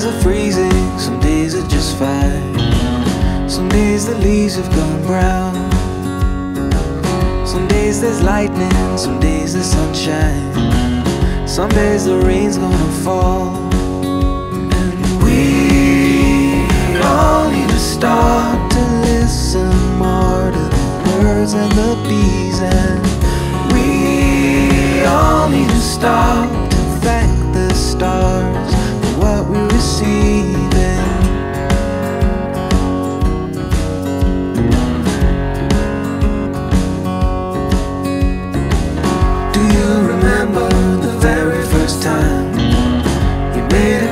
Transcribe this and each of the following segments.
days are freezing, some days are just fine. Some days the leaves have gone brown. Some days there's lightning, some days there's sunshine. Some days the rain's gonna fall. And we all need to start to listen more to the birds and the bees. And we all need to stop to thank the stars for what we receive.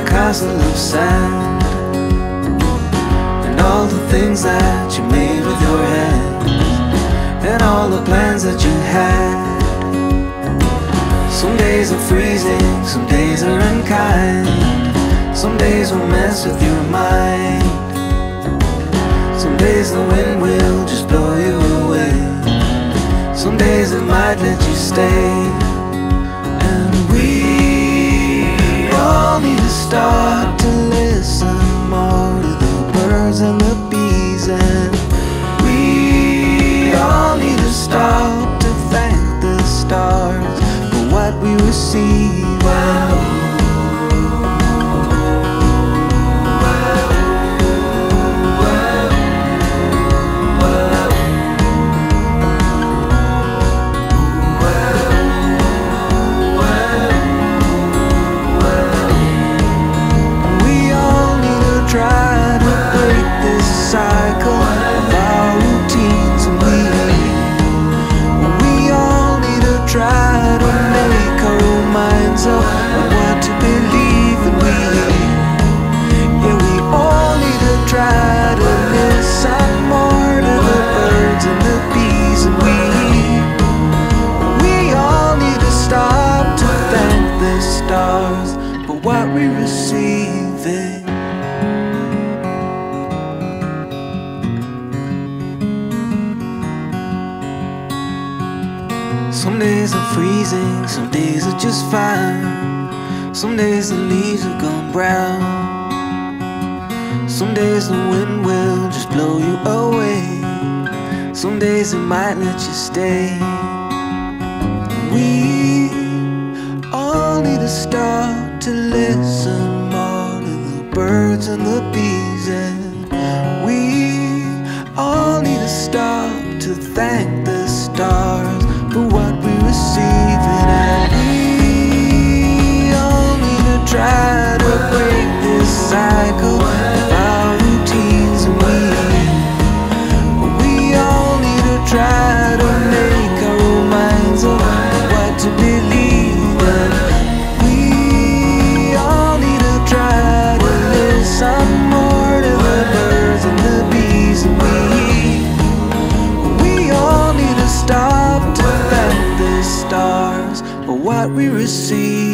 Castle of sand, and all the things that you made with your hands, and all the plans that you had. Some days are freezing, some days are unkind. Some days will mess with your mind. Some days the wind will just blow you away. Some days it might let you stay. And we all need to start to listen more to the birds and the bees. And we all need to stop to thank the stars for what we receive. What we receiving. Some days are freezing, some days are just fine. Some days the leaves have gone brown. Some days the wind will just blow you away. Some days it might let you stay. We all need to start to listen more to the birds and the bees. And we all need to stop to thank the stars for what we receive. And we all need to try to break this cycle of our routines. And we all need to try to make our own minds up what to believe. What we receive.